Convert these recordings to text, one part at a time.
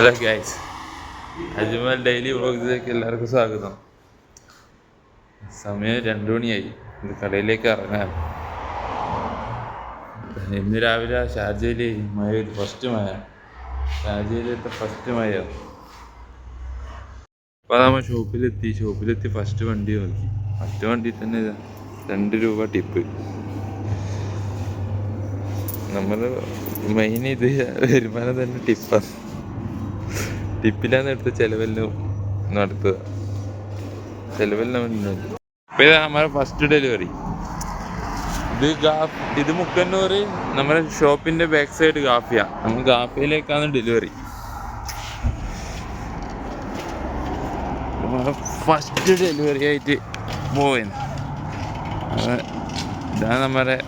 Hello guys, Ajmal daily വ്ളോഗ്സിലേക്ക് എല്ലാവർക്കും സ്വാഗതം. സമയം 2 മണിയായി. ഇത് കടയിലേക്ക് ഇറങ്ങാൻ. ഇന്ന് രാവിലെ ഷാർജയിൽ മഴ, ഫസ്റ്റ് മഴ, ഷാർജയിലത്തെ ഫസ്റ്റ് മഴ. അപ്പോൾ നമ്മൾ ഷോപ്പിലെത്തി ഫസ്റ്റ് വണ്ടി നോക്കി. ഫസ്റ്റ് വണ്ടി തന്നെ 2 രൂപ ടിപ്പ്. നമ്മൾ മെയിൻ ഇത് വരുമാനം തന്നെ ടിപ്പാണ്. ടിപ്പിലാണ് എടുത്ത് ചിലവെല്ലാം നടത്തുക. ചിലവെല്ലാം ഇപ്പം ഇതാ നമ്മുടെ ഫസ്റ്റ് ഡെലിവറി. ഇത് മുക്കന്നൂർ നമ്മുടെ ഷോപ്പിൻ്റെ ബാക്ക് സൈഡ് ഗാഫിയ. നമ്മൾ ഗാഫിയയിലേക്കാണ് ഡെലിവറി. ഫസ്റ്റ് ഡെലിവറി ആയിട്ട് പോവുന്നു. ഇതാണ് നമ്മുടെ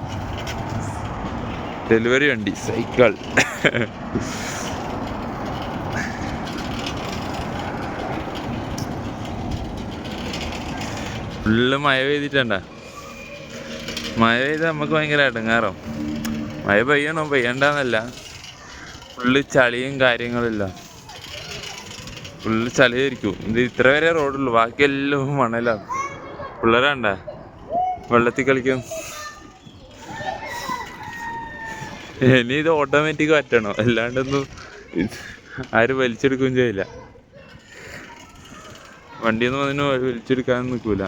ഡെലിവറി വണ്ടി, സൈക്കിൾ. ഫുള്ള് മഴ പെയ്തിട്ടുണ്ട. മഴ പെയ്ത് നമുക്ക് ഭയങ്കര ഇടങ്ങാറാവും. മഴ പെയ്യണോ പെയ്യണ്ടെന്നല്ല, ഫുള്ള് ചളിയും കാര്യങ്ങളില്ല. ഫുള്ള് ചളിയായിരിക്കും. ഇത് ഇത്ര വരെ റോഡുള്ളൂ, ബാക്കിയെല്ലാം മണലാണ്. പിള്ളേരാണ്ട വെള്ളത്തിൽ കളിക്കും. ഇനി ഇത് ഓട്ടോമാറ്റിക് പറ്റണോ, അല്ലാണ്ടൊന്നും ആരും വലിച്ചെടുക്കുകയും ചെയ്യില്ല. വണ്ടിയൊന്നും അതിന് വലിച്ചെടുക്കാനൊന്നും നിൽക്കില്ല.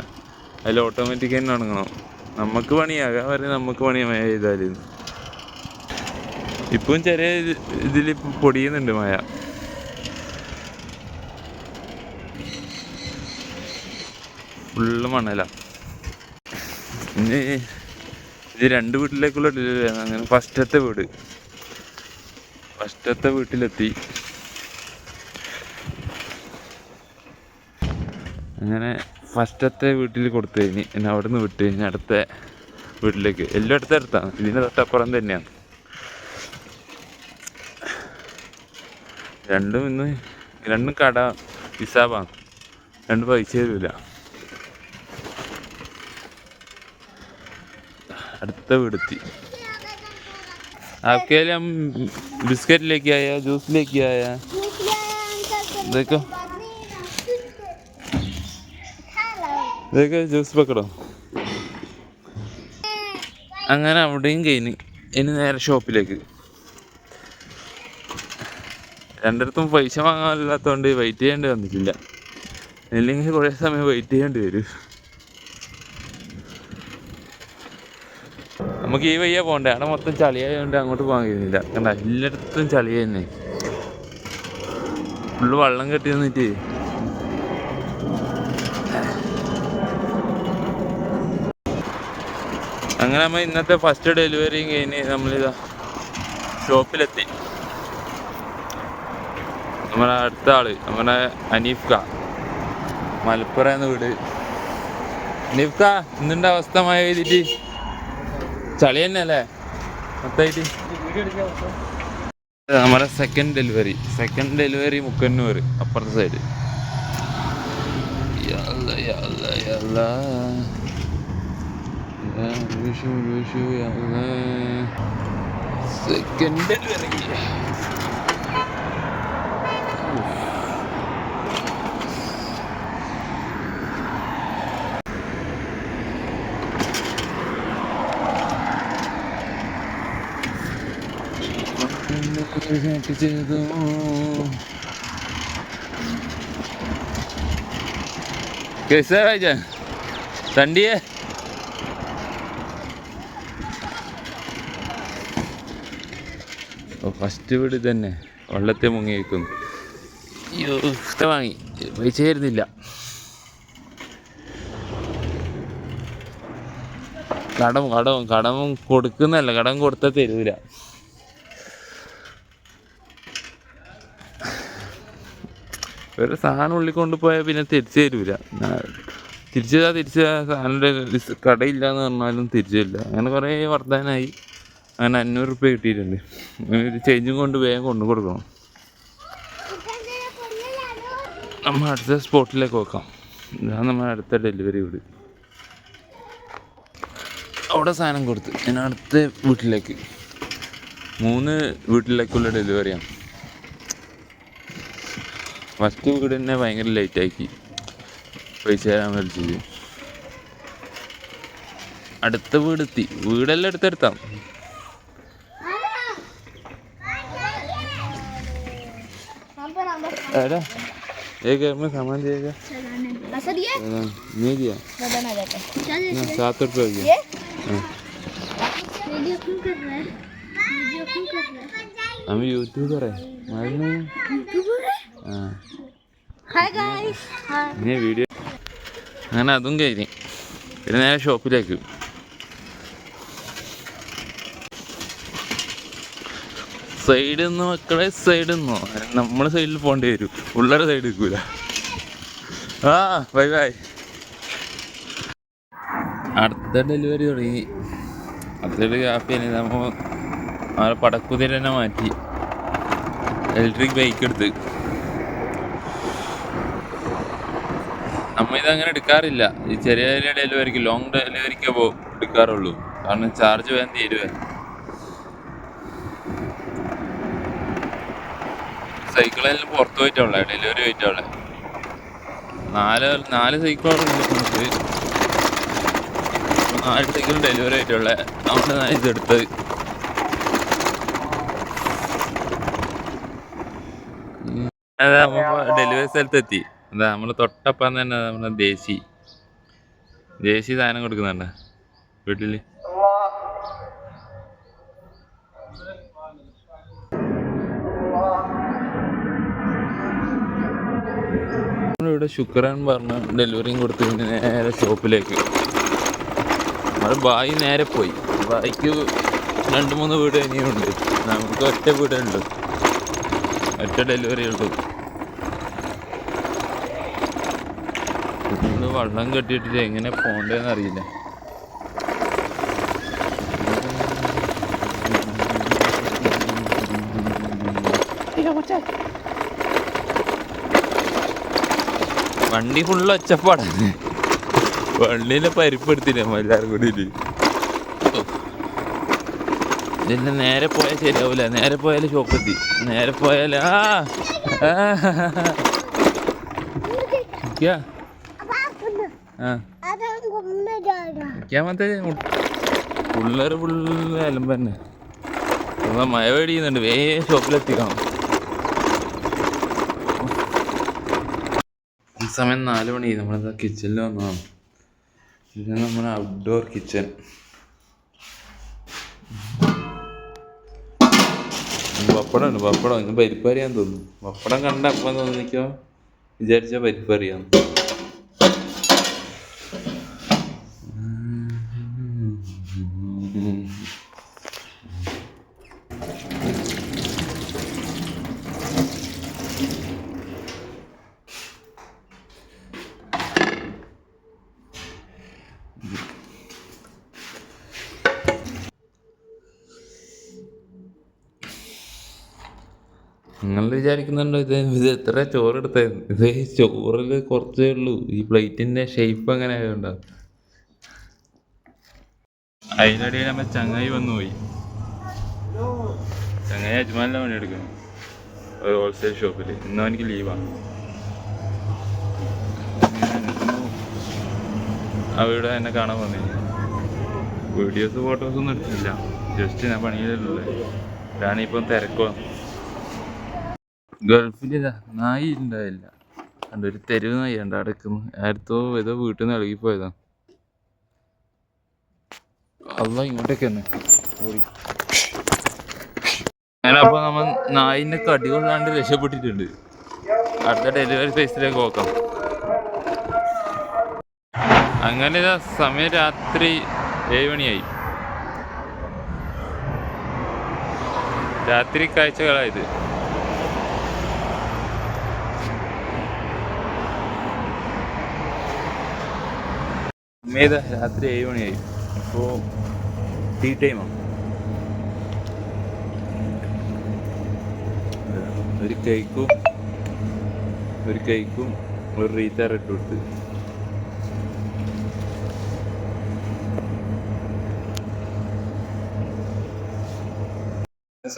അതിൽ ഓട്ടോമാറ്റിക് തന്നെ ഉണങ്ങണം. നമുക്ക് പണിയാകാൻ പറയും, നമുക്ക് പണിയാ മഴ ചെയ്താൽ. ഇപ്പം ചെറിയ ഇതിൽ പൊടിയുന്നുണ്ട് മഴ. ഫുള്ള് മണല. ഇനി ഇത് 2 വീട്ടിലേക്കുള്ള ഡെലിവറിയാണ്. അങ്ങനെ ഫസ്റ്റത്തെ വീട്ടിലെത്തി. അങ്ങനെ ഫസ്റ്റത്തെ വീട്ടിൽ കൊടുത്തു കഴിഞ്ഞ് എന്നെ അവിടെ നിന്ന് വിട്ട് കഴിഞ്ഞ് അടുത്ത വീട്ടിലേക്ക്. എല്ലാം അടുത്താണ്, ഇതിൻ്റെ തൊട്ടപ്പുറം തന്നെയാണ്. രണ്ടും കട ഹിസാബാണ്. 2 പൈസ തരില്ല. അടുത്ത വീടെത്തി. आपके लिए हम बिस्किट लेके आया, जूस लेके आया. देखो ജ്യൂസ് പക്കടോ. അങ്ങനെ അവിടെയും കഴിഞ്ഞ് ഇനി നേരെ ഷോപ്പിലേക്ക്. രണ്ടിടത്തും പൈസ വാങ്ങാനില്ലാത്തതുകൊണ്ട് വെയിറ്റ് ചെയ്യേണ്ടി വന്നിട്ടില്ല. ഇല്ലെങ്കിൽ കുറേ സമയം വെയിറ്റ് ചെയ്യേണ്ടി വരും. നമുക്ക് ഈ വയ്യ പോകണ്ടേ, അവിടെ മൊത്തം ചളിയായതുകൊണ്ട് അങ്ങോട്ട് പോകാൻ കഴിയുന്നില്ല. കണ്ട എല്ലായിടത്തും ചളിയ തന്നെ, ഫുള്ള് വെള്ളം കെട്ടി നിന്നിട്ട്. അങ്ങനെ നമ്മൾ ഇന്നത്തെ ഫസ്റ്റ് ഡെലിവറിയും കഴിഞ്ഞ് നമ്മളിതാ ഷോപ്പിലെത്തി. നമ്മുടെ അടുത്ത ആള് നമ്മുടെ അനീഫ്ക, മലപ്പുറം വീട്. അനീഫ്ക, ഇന്നിൻ്റെ അവസ്ഥ മഴ ചെയ്തിട്ട് ചളി തന്നെ അല്ലേ മൊത്തമായിട്ട്. നമ്മുടെ സെക്കൻഡ് ഡെലിവറി മുക്കന്നൂർ, അപ്പുറത്തെ സൈഡ്. Second delivery. ചെയ്തു कैसे है भाईजान? ठंडी है? ഫസ്റ്റ് വീട് തന്നെ വെള്ളത്തെ മുങ്ങി വയ്ക്കുന്നു. വാങ്ങി പൈസ തരുന്നില്ല. കടം കൊടുക്കുന്നല്ല, കടം കൊടുത്താൽ തരൂല. ഒരു സാധനം ഉള്ളിൽ കൊണ്ടുപോയാൽ പിന്നെ തിരിച്ചു തരൂല. തിരിച്ച സാധനൻ്റെ കടയില്ല എന്ന് പറഞ്ഞാലും തിരിച്ചു തരില്ല. അങ്ങനെ കുറേ വർദ്ധനായി. അങ്ങനെ 500 റുപ്യ കിട്ടിയിട്ടുണ്ട്. ഒരു ചേഞ്ചും കൊണ്ട് വേഗം കൊണ്ടു കൊടുക്കണം. നമ്മൾ അടുത്ത സ്പോട്ടിലേക്ക് നോക്കാം. ഇതാണ് നമ്മുടെ അടുത്ത ഡെലിവറി വീട്. അവിടെ സാധനം കൊടുത്ത് ഞാൻ അടുത്ത വീട്ടിലേക്ക് 3 വീട്ടിലേക്കുള്ള ഡെലിവറിയാണ്. ഫസ്റ്റ് വീട് തന്നെ ഭയങ്കര ലേറ്റാക്കി പൈസ തരാൻ വിളിച്ചത്. അടുത്ത വീടെത്തി, വീടെല്ലാം എടുത്തെടുത്താം. अरे एक में सामान दिएगा पैसा दिए नहीं दिया बदन आ जाता है ना 7 रुपये हो गया वीडियो क्यों कर रहा है वीडियो क्यों कर रहा है हम यूट्यूबर है मालूम नहीं यूट्यूबर है हाँ हाय गाइस हाय ये वीडियो അങ്ങനെ അതും കഴിഞ്ഞ് പിന്നെ നേരെ ഷോപ്പിലേക്ക്. സൈഡിൽ നിന്ന് മക്കളെ, സൈഡിൽ നിന്നോ നമ്മളെ സൈഡിൽ പോകേണ്ടി വരും, പിള്ളേരെ സൈഡിൽ നിൽക്കൂല. ആ ബൈ ബൈ. അടുത്ത ഡെലിവറി തുടങ്ങി. അടുത്തൊരു കാപ്പിയാണ് നമ്മൾ അവരെ പടക്കുതിര തന്നെ മാറ്റി ഇലക്ട്രിക് ബൈക്ക് എടുത്ത്. നമ്മ ഇതങ്ങനെ എടുക്കാറില്ല, ഈ ചെറിയ ചെറിയ ഡെലിവറിക്ക്, ലോങ് ഡെലിവറിക്ക് എടുക്കാറുള്ളൂ. കാരണം ചാർജ് വേഗം തീരുവേ. സൈക്കിളെല്ലാം പുറത്ത് പോയിട്ടുള്ള ഡെലിവറി പോയിട്ടുള്ള 4 സൈക്കിളോടെ ഉണ്ട്. 4 സൈക്കിൾ ഡെലിവറി ആയിട്ടുള്ള നമ്മുടെ ഇതെടുത്തത്. അതെ, നമ്മ ഡെലിവറി സ്ഥലത്തെത്തി. അതാ നമ്മൾ തൊട്ടപ്പം തന്നെ നമ്മുടെ ദേശി സാധനം കൊടുക്കുന്നുണ്ട് വീട്ടില്. ഇവിടെ ശുക്രൻ പറഞ്ഞ ഡെലിവറിയും കൊടുത്ത് പിന്നെ നേരെ ഷോപ്പിലേക്ക്. നമ്മുടെ ബായി നേരെ പോയി. ബായിക്ക് 2-3 വീട് ഇനിയുണ്ട്, നമുക്ക് ഒറ്റ വീടേ ഉള്ളൂ, ഒറ്റ ഡെലിവറി ഉള്ളൂ. നമ്മൾ വെള്ളം കെട്ടിയിട്ടിട്ട് എങ്ങനെ പോകേണ്ടതെന്ന് അറിയില്ല. വണ്ടി ഫുള്ള് ഒച്ചപ്പാടാണ്. വണ്ടീനെ പരിപ്പെടുത്തില്ല എല്ലാവരും കൂടി. ഇതിന് നേരെ പോയാൽ ശരിയാവില്ല. നേരെ പോയാൽ ഷോപ്പെത്തി. നേരെ പോയാൽ പിള്ളേർ ഫുള്ള് അലമ്പ് തന്നെ. മഴ പേടിയുന്നുണ്ട്, വേഗം ഷോപ്പിലെത്തിക്കണം. ഈ സമയം 4 മണി. നമ്മളെന്താ കിച്ചണിൽ വന്നതാണ്. ഇത് നമ്മുടെ ഔട്ട്ഡോർ കിച്ചൺ. പപ്പടമുണ്ട്, പപ്പടം ഇന്ന് പരിപ്പ് അറിയാൻ തോന്നുന്നു. പപ്പടം കണ്ട അപ്പം തോന്നിക്കോ വിചാരിച്ച പരിപ്പ് അറിയാന്ന്. നിങ്ങൾ വിചാരിക്കുന്നുണ്ടോ ഇത് എത്ര ചോറെടുത്തേ? ഇത് ചോറിൽ കുറച്ചേ ഉള്ളൂ. ഈ പ്ലേറ്റിൻ്റെ ഷേപ്പ് അങ്ങനെ ആയതുകൊണ്ടാ. അതിനിടയിൽ നമ്മൾ ചങ്ങായി വന്നു പോയി. ചങ്ങായി അജ്മാലിലെ പണിയെടുക്കുന്നു ഒരു ഹോൾസെയിൽ ഷോപ്പിൽ. ഇന്ന് അവനിക്ക് ലീവാണ്. അവിടെ എന്നെ കാണാൻ വന്നേ. വീഡിയോസ് ഫോട്ടോസൊന്നും എടുത്തില്ല, ജസ്റ്റ് ഞാൻ പണിയിലുള്ളത്. ഞാനിപ്പം തിരക്കുവാണ്. ഗൾഫിലിതാ നായി ഉണ്ടായില്ല, ഒരു തെരുവ് നായി ഉണ്ട് അടക്കുന്നു. ഏതോ വീട്ടിൽ നിന്ന് ഇളകിപ്പോയതാ. അല്ല ഇങ്ങോട്ടേക്ക് തന്നെ ഓടി. അങ്ങനപ്പോൾ നമ്മൾ നായിൻ്റെ കടി കൊള്ളാണ്ട് രക്ഷപ്പെട്ടിട്ടുണ്ട്. അടുത്ത ഡെലിവറി പ്ലേസിലേക്ക് നോക്കാം. അങ്ങനെ ഇതാ സമയം രാത്രി 7 മണിയായി. രാത്രി കാഴ്ചകളായത്. അമ്മേതാ രാത്രി 7 മണിയായി. അപ്പോൾ ടീ ടൈമാണ്. ഒരു കേക്കും ഒരു റീത്താർ ഇട്ട് കൊടുത്ത്.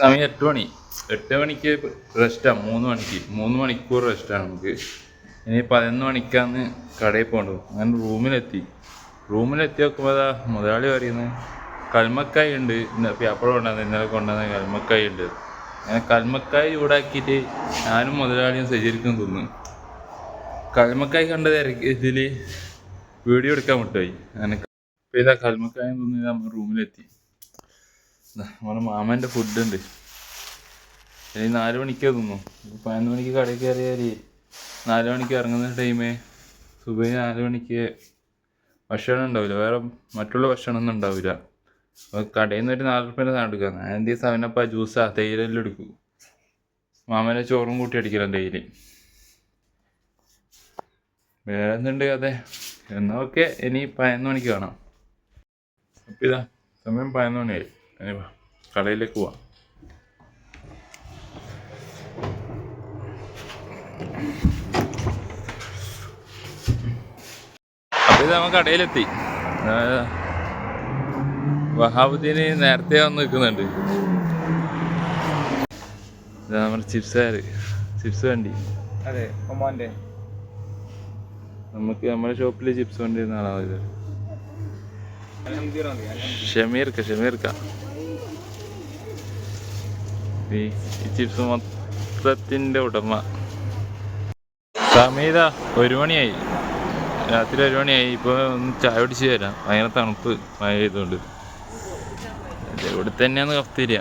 സമയം 8 മണി. 8 മണിക്ക് റെസ്റ്റാണ്, 3 മണിക്കൂർ റെസ്റ്റാണ് നമുക്ക്. ഇനി 11 മണിക്കാണ് കടയിൽ പോകേണ്ടത്. അങ്ങനെ റൂമിലെത്തി നോക്കുമ്പോൾ മുതലാളി പറയുന്നത് കൽമക്കായ ഉണ്ട്, പേപ്പർ കൊണ്ടുവന്ന് ഇന്നലെ കൊണ്ടുവന്ന കൽമക്കായ ഉണ്ട്. അങ്ങനെ കൽമക്കായ ചൂടാക്കിയിട്ട് ഞാനും മുതലാളിയും ശരിക്കും തിന്നു. കൽമക്കായ കണ്ടത് ഇതിൽ വീഡിയോ എടുക്കാൻ വിട്ടുപോയി. അങ്ങനെ ഇപ്പോൾ ഇതാ കൽമക്കായ തിന്ന് നമ്മൾ റൂമിലെത്തി. നമ്മുടെ മാമൻ്റെ ഫുഡുണ്ട്. ഇനി 4 മണിക്കേ തിന്നു. 11 മണിക്ക് കടയിൽ കയറിയാൽ 4 മണിക്ക് ഇറങ്ങുന്ന ടൈമേ സുബൈ 4 മണിക്ക് ഭക്ഷണം ഉണ്ടാവില്ല, വേറെ മറ്റുള്ള ഭക്ഷണമൊന്നും ഉണ്ടാവില്ല. അപ്പോൾ കടയിൽ നിന്ന് ഒരു 4 റുപ്യേൻ്റെ സാധനം എടുക്കുക. ഞാൻ എന്ത് സാധനപ്പം ജ്യൂസാ തേയിലെല്ലാം എടുക്കും. മാമനെ ചോറും കൂട്ടി അടിക്കണം ഡെയിലി. വേറെ എന്തുണ്ട് അതെ എന്നാൽ ഓക്കെ. ഇനി 11 മണിക്ക് കാണാം. അപ്പം ഇതാ സമയം 11 മണിയായി. ഇനി കടയിലേക്ക് പോവാം. അപ്പോൾ ഇത് നമ്മൾ കടയിലെത്തി. വഹാബുദ്ദീന് നേരത്തെ വന്ന് നിൽക്കുന്നുണ്ട്. ഇതാ നമ്മുടെ ചിപ്സ് വണ്ടി. അതെ ഒമാൻ്റെ നമുക്ക് നമ്മുടെ ഷോപ്പിൽ ചിപ്സ് വണ്ടി ആളാണ് ഇത്. ഷമീർക്ക ഈ ചിപ്സ് മൊത്തത്തിൻ്റെ ഉടമ. സമീത 1 മണിയായി, രാത്രി 1 മണിയായി. ഇപ്പോൾ ഒന്ന് ചായ പിടിച്ച് തരാം, ഭയങ്കര തണുപ്പ് മഴ ചെയ്തുകൊണ്ട്. ഇവിടെ തന്നെയാണ് കഫ്തീരിയ,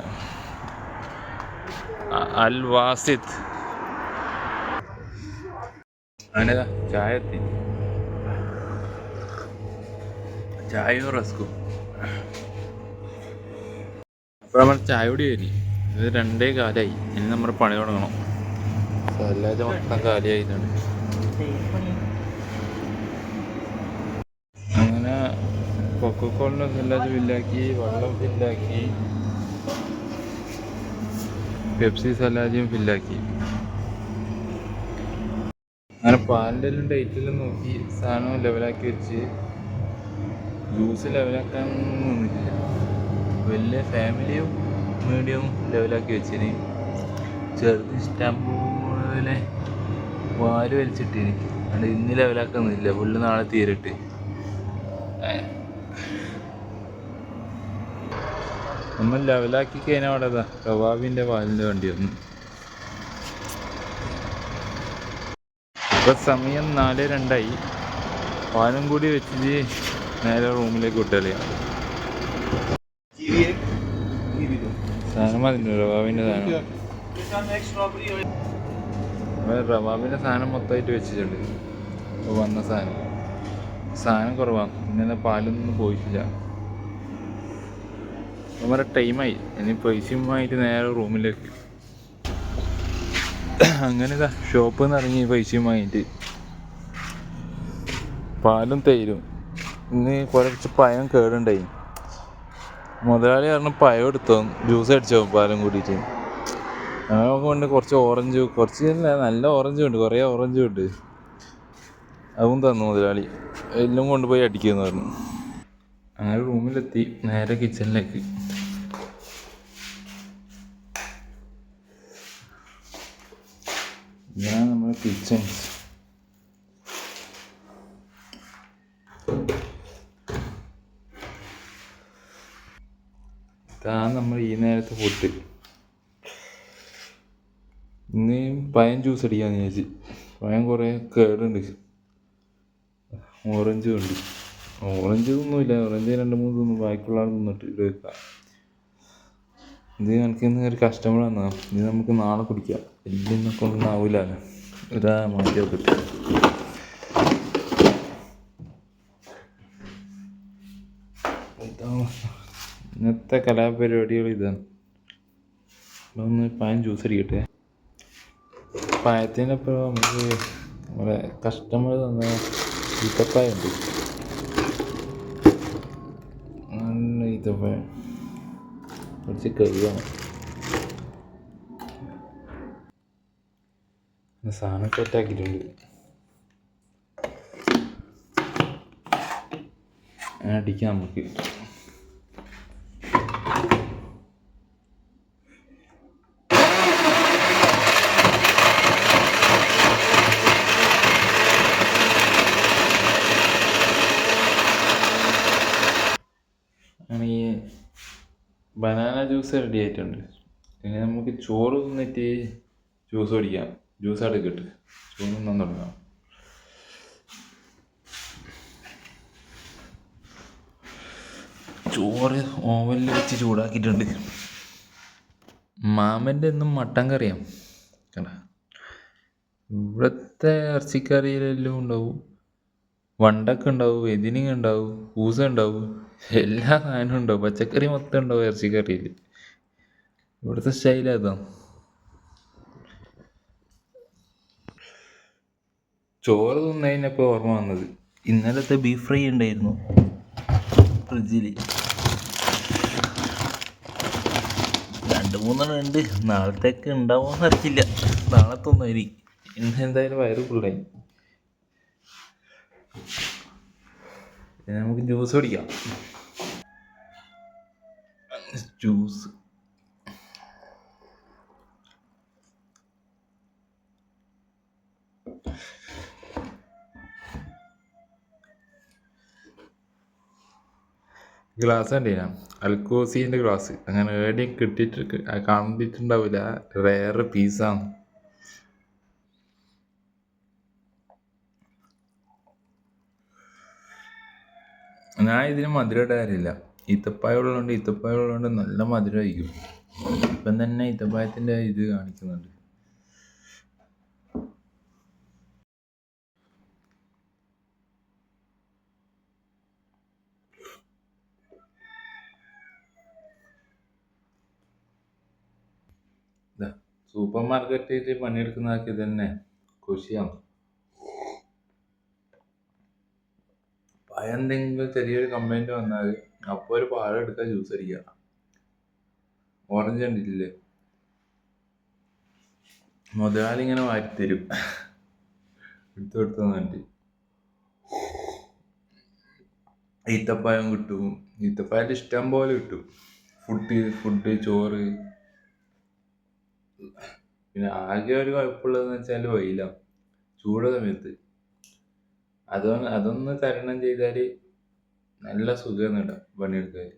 അൽ വാസിത്ത്. അങ്ങനെതാ ചായ എത്തി, ചായയും റസ്കും. അപ്പോൾ നമ്മൾ ചായ കൂടി വരി. ഇത് 2:15. ഇനി നമ്മുടെ പണി തുടങ്ങണം. സല്ലാജ് മൊത്തം കാലിയായിട്ടുണ്ട്. അങ്ങനെ കൊക്കക്കോളിൻ്റെ സല്ലാജ് ബില്ലാക്കി, വെള്ളം ഫില്ലാക്കി, പെപ്സി സലാജിയും ഫില്ലാക്കി. അങ്ങനെ പാലിൻ്റെ എല്ലാം ഡേറ്റെല്ലാം നോക്കി സാധനം ലെവലാക്കി വെച്ച്. ജ്യൂസ് ലെവലാക്കാൻ നിന്നിട്ടില്ല, വലിയ ഫാമിലിയും മീഡിയവും ലെവലാക്കി വെച്ചിന്. ചെറുത് ഇഷ്ടം പോലെ വാല് വലിച്ചിട്ടിന്. അതുകൊണ്ട് ഇന്ന് ലെവലാക്കുന്നില്ല, ഫുള്ള് നാളെ തീരട്ട്. നമ്മൾ ലെവലാക്കി കഴിഞ്ഞാൽ അവിടെ റവാബിൻ്റെ പാലിൻ്റെ വണ്ടി വന്നു. ഇപ്പം സമയം 4:02. പാലും കൂടി വെച്ചിട്ട് നേരെ റൂമിലേക്ക് വിട്ടറിയാം. സാധനം അതിൻ്റെ റവാബിൻ്റെ സാധനം, റവാബിൻ്റെ സാധനം മൊത്തമായിട്ട് വെച്ചിട്ടുണ്ട്. ഇപ്പോൾ വന്ന സാധനം കുറവാണ്. ഇന്നലെ പാലൊന്നും പോയിട്ടില്ല. നമ്മുടെ ടൈമായി. ഇനി പൈസയുമായിട്ട് നേരെ റൂമിലേക്ക്. അങ്ങനെ ഇതാ ഷോപ്പിൽ നിന്ന് ഇറങ്ങി പൈസയുമായിട്ട്. പാലും തൈരും. ഇന്ന് കുറച്ച് പഴം കേടുണ്ടായി. മുതലാളി പറഞ്ഞ പഴം എടുത്തോ, ജ്യൂസ് അടിച്ചോ പാലും കൂടിയിട്ട്. അങ്ങനെ കൊണ്ട് കുറച്ച് നല്ല ഓറഞ്ചും ഉണ്ട്, കുറേ ഓറഞ്ചും ഉണ്ട്. അതും തന്നു മുതലാളി. എല്ലാം കൊണ്ടുപോയി അടിക്കുമെന്ന് പറഞ്ഞു. അങ്ങനെ റൂമിലെത്തി, നേരെ കിച്ചണിലേക്ക്. ഇതാണ് നമ്മുടെ കിച്ചൺ. ഇതാണ് നമ്മൾ ഈ നേരത്തെ ഫുഡ്. ഇന്ന് പഴം ജ്യൂസ് അടിക്കാന്ന് വിചാരിച്ച്. പഴം കുറേ കേടുണ്ട്. ഓറഞ്ചും ഉണ്ട്. ഓറഞ്ച് ഒന്നുമില്ല, ഓറഞ്ച് 2-3 തിന്നു, ബാക്കിയുള്ള ആൾ തിന്നിട്ട് ഇത് വെക്കാം. ഇത് എനിക്കിന്ന് ഒരു കസ്റ്റമർ വന്നാൽ ഇത് നമുക്ക് നാളെ കുടിക്കാം. എല്ലാം കൊണ്ടൊന്നും ആവില്ല. ഇതാ മാറ്റി വെക്കട്ടെ. ഇന്നത്തെ കലാപരിപാടികൾ ഇതാണ്. ഒന്ന് പഴം ജ്യൂസ് അടിക്കട്ടെ. പഴത്തിനൊപ്പം നമുക്ക് നമ്മുടെ കസ്റ്റമർ തന്ന ഈത്തപ്പഴം ഉണ്ട്. ഈത്തപ്പഴം കുറച്ച് കഴുകണം. സാധനം സെറ്റാക്കിയിട്ടുണ്ട്. അടിക്കാം നമുക്ക്. ജ്യൂസ് റെഡി ആയിട്ടുണ്ട്. ഇനി നമുക്ക് ചോറ് തിന്നിട്ട് ജ്യൂസ് കുടിക്കാം. ജ്യൂസ് എടുക്കട്ട് ചോറ് തിന്നാൻ തുടങ്ങാം. ചോറ് ഓവനിൽ വെച്ച് ചൂടാക്കിയിട്ടുണ്ട്. മാമൻ്റെ ഒന്നും മട്ടൻ കറിയാം കണ്ട. ഇവിടുത്തെ ഇറച്ചിക്കറിയിലെല്ലാം ഉണ്ടാവും. വണ്ടൊക്കെ ഉണ്ടാവും, എതിനിങ് ഉണ്ടാവും, പൂസ ഉണ്ടാവും, എല്ലാ സാധനവും ഉണ്ടാവും. പച്ചക്കറി മൊത്തം ഉണ്ടാവും ഇറച്ചിക്കറിയിൽ. ഇവിടുത്തെ സ്റ്റൈൽ അതാ. ചോറ് തിന്നതിനപ്പോൾ ഓർമ്മ വന്നത്, ഇന്നലത്തെ ബീഫ് ഫ്രൈ ഉണ്ടായിരുന്നു ഫ്രിഡ്ജിൽ. 2-3 ഉണ്ട്. നാളത്തേക്ക് ഉണ്ടാവുമെന്ന് അറിയില്ല. നാളെ തിന്നായി. ഇന്ന് എന്തായാലും വയറ് ഫുള്ളായി. നമുക്ക് ജ്യൂസ് കുടിക്കാം. ജ്യൂസ് ഗ്ലാസ് കണ്ടീന, അൽക്കോസിൻ്റെ ഗ്ലാസ്. അങ്ങനെ എവിടെയും കിട്ടിയിട്ട് കണ്ടിട്ടുണ്ടാവില്ല. റെയർ പീസാണ്. ഞാൻ ഇതിന് മധുരം ഇടാറില്ല. ഈത്തപ്പായ ഉള്ളതുകൊണ്ട് നല്ല മധുരമായിരിക്കും. ഇപ്പം തന്നെ ഈത്തപ്പായത്തിൻ്റെ ഇത് കാണിക്കുന്നുണ്ട്. സൂപ്പർ മാർക്കറ്റിൽ പണിയെടുക്കുന്നതൊക്കെ ഇത് തന്നെ കൃഷിയാണ്. പഴം എന്തെങ്കിലും ചെറിയൊരു കംപ്ലൈൻറ്റ് വന്നാൽ അപ്പോൾ ഒരു പഴം എടുക്കുക, ജ്യൂസ് അടിക്കുക. ഓറഞ്ച് കണ്ടിട്ടില്ലേ, മുതലാളി ഇങ്ങനെ വാരിത്തരും എടുത്തു തന്നിട്ട്. ഈത്തപ്പായം കിട്ടും. ഈത്തപ്പായം ഇഷ്ടം പോലെ കിട്ടും. ഫുഡ് ചോറ്. പിന്നെ ആകെ ഒരു കുഴപ്പമുള്ളതെന്ന് വെച്ചാൽ വെയിലാണ്, ചൂട് സമയത്ത്. അതൊന്ന് തരണം ചെയ്താൽ നല്ല സുഖം ഇടാം പണിയെടുക്കാൻ.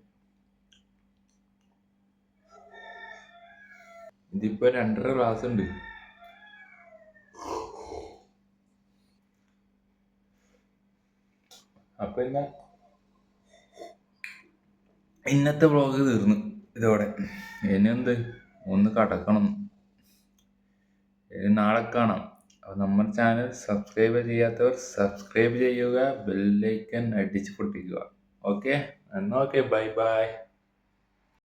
ഇതിപ്പോൾ 2.5 ഗ്ലാസ് ഉണ്ട്. അപ്പം ഇന്നത്തെ വ്ളോഗ് തീർന്നു ഇതോടെ. ഇനി എന്ത്, ഒന്ന് കടക്കണം. നാളെ കാണാം. അപ്പോൾ നമ്മുടെ ചാനൽ സബ്സ്ക്രൈബ് ചെയ്യാത്തവർ സബ്സ്ക്രൈബ് ചെയ്യുക, ബെല്ലൈക്കൻ അടിച്ച് പൊട്ടിക്കുക. ഓക്കെ, എന്നാൽ ഓക്കെ, ബൈ ബൈ.